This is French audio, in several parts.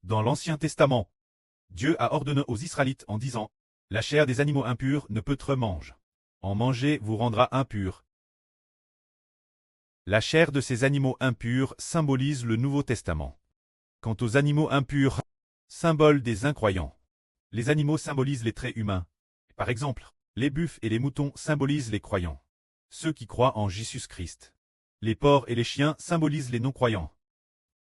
Dans l'Ancien Testament, Dieu a ordonné aux Israélites en disant « La chair des animaux impurs ne peut être mange. En manger vous rendra impur. » La chair de ces animaux impurs symbolise le Nouveau Testament. Quant aux animaux impurs, symbole des incroyants. Les animaux symbolisent les traits humains. Par exemple, les buffles et les moutons symbolisent les croyants, ceux qui croient en Jésus-Christ. Les porcs et les chiens symbolisent les non-croyants.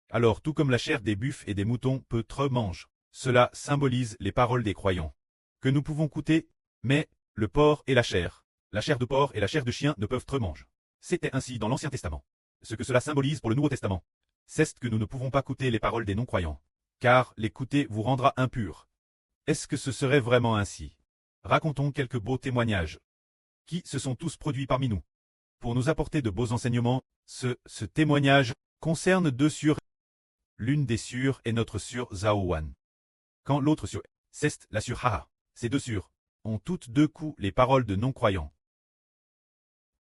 Alors, tout comme la chair des buffles et des moutons peut être mange, cela symbolise les paroles des croyants, que nous pouvons goûter, mais le porc et la chair de porc et la chair de chien ne peuvent être mange. C'était ainsi dans l'Ancien Testament. Ce que cela symbolise pour le Nouveau Testament, c'est que nous ne pouvons pas goûter les paroles des non-croyants, car l'écouter vous rendra impur. Est-ce que ce serait vraiment ainsi? Racontons quelques beaux témoignages, qui se sont tous produits parmi nous, pour nous apporter de beaux enseignements. Ce témoignage concerne deux sures. L'une des sures est notre sure Zaowan, quand l'autre sure, c'est la sure Haha. Ces deux sures ont toutes deux coups les paroles de non-croyants.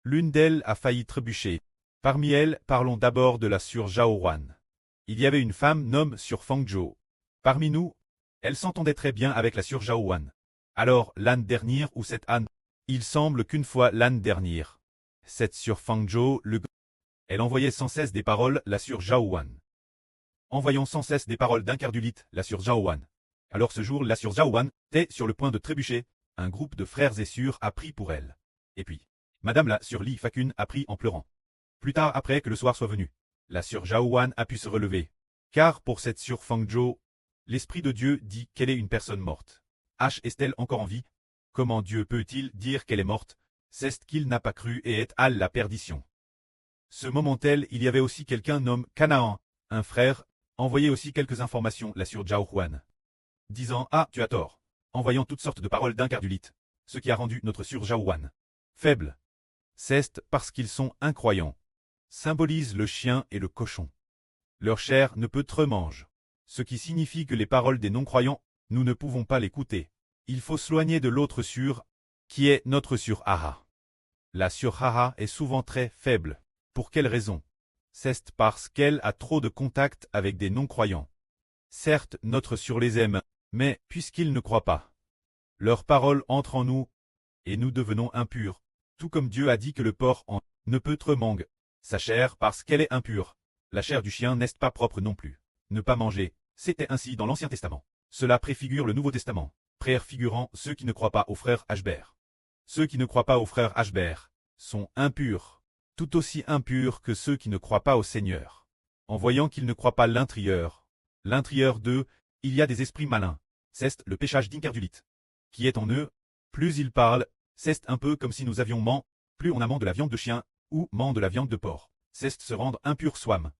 L'une d'elles a failli trébucher. Parmi elles, parlons d'abord de la sure Jaowan. Il y avait une femme nommée Sure Fangzhou. Parmi nous, elle s'entendait très bien avec la sure Jaowan. Alors, l'âne dernière ou cette âne, il semble qu'une fois l'âne dernière, cette sure Fangzhou, elle envoyait sans cesse des paroles, la sure Jaowan. Envoyant sans cesse des paroles d'incardulite, la sure Jaowan. Alors ce jour, la sure Jaowan était sur le point de trébucher. Un groupe de frères et sœurs a pris pour elle. Et puis, Madame la sure Li Fakun a pris en pleurant. Plus tard, après que le soir soit venu, la sure Jaowan a pu se relever. Car pour cette sure Fangzhou, l'Esprit de Dieu dit qu'elle est une personne morte. Est-elle encore en vie? Comment Dieu peut-il dire qu'elle est morte? C'est qu'il n'a pas cru et est à la perdition. Ce moment-là, il y avait aussi quelqu'un nommé Canaan, un frère, envoyait aussi quelques informations la sure Jaowan, disant « Ah, tu as tort », envoyant toutes sortes de paroles d'incardulite, ce qui a rendu notre sure Jaowan faible. C'est parce qu'ils sont incroyants. Symbolise le chien et le cochon. Leur chair ne peut être mange, ce qui signifie que les paroles des non-croyants, nous ne pouvons pas l'écouter. Il faut s'éloigner de l'autre sure, qui est notre sure Haha. La sure Haha est souvent très faible. Pour quelle raison? C'est parce qu'elle a trop de contact avec des non-croyants. Certes, notre sure les aime, mais puisqu'ils ne croient pas, leurs paroles entrent en nous, et nous devenons impurs, tout comme Dieu a dit que le porc ne peut être mange sa chair parce qu'elle est impure. La chair du chien n'est pas propre non plus. Ne pas manger, c'était ainsi dans l'Ancien Testament. Cela préfigure le Nouveau Testament, préfigurant ceux qui ne croient pas au frère Ashbert. Ceux qui ne croient pas au frère Ashbert sont impurs, tout aussi impurs que ceux qui ne croient pas au Seigneur. En voyant qu'ils ne croient pas l'intérieur d'eux, il y a des esprits malins. C'est le péchage d'incardulite qui est en eux. Plus ils parlent, c'est un peu comme si nous avions plus on a de la viande de chien, ou de la viande de porc. C'est se rendre impur soi-même.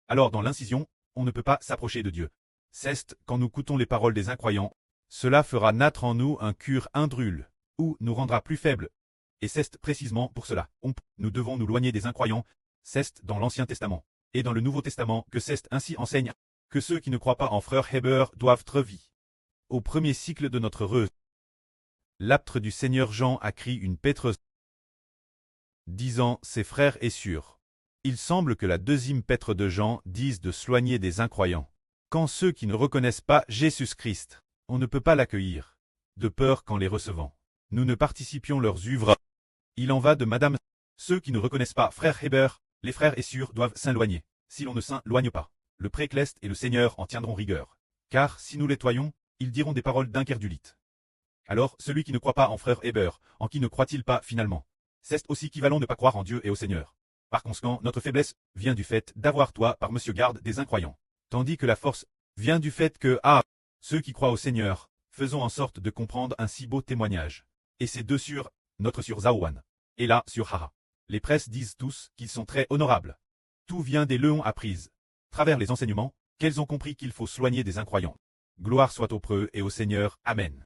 Alors dans l'incision, on ne peut pas s'approcher de Dieu. C'est quand nous écoutons les paroles des incroyants, cela fera naître en nous un cœur indrule, ou nous rendra plus faibles. Et c'est précisément pour cela, nous devons nous éloigner des incroyants. C'est dans l'Ancien Testament, et dans le Nouveau Testament que c'est ainsi enseigne, que ceux qui ne croient pas en frère Heber doivent être vie. Au premier cycle de notre reuse, l'apôtre du Seigneur Jean a écrit une pétreuse, disant ses frères et sœurs. Il semble que la deuxième pètre de Jean dise de s'éloigner des incroyants. Quand ceux qui ne reconnaissent pas Jésus-Christ, on ne peut pas l'accueillir, de peur qu'en les recevant, nous ne participions leurs œuvres. Il en va de Madame. Ceux qui ne reconnaissent pas frère Heber, les frères et sœurs doivent s'éloigner. Si l'on ne s'éloigne pas, le précleste et le Seigneur en tiendront rigueur. Car si nous les toyons, ils diront des paroles d'incardulite. Alors, celui qui ne croit pas en frère Heber, en qui ne croit-il pas finalement? C'est aussi équivalent de ne pas croire en Dieu et au Seigneur. Par conséquent, notre faiblesse vient du fait d'avoir toi par monsieur garde des incroyants. Tandis que la force vient du fait que, ceux qui croient au Seigneur, faisons en sorte de comprendre un si beau témoignage. Et ces deux sur, notre sur Zaowan, et là sur Haha. Les presses disent tous qu'ils sont très honorables. Tout vient des leçons apprises, travers les enseignements, qu'elles ont compris qu'il faut s'éloigner des incroyants. Gloire soit au preux et au Seigneur. Amen.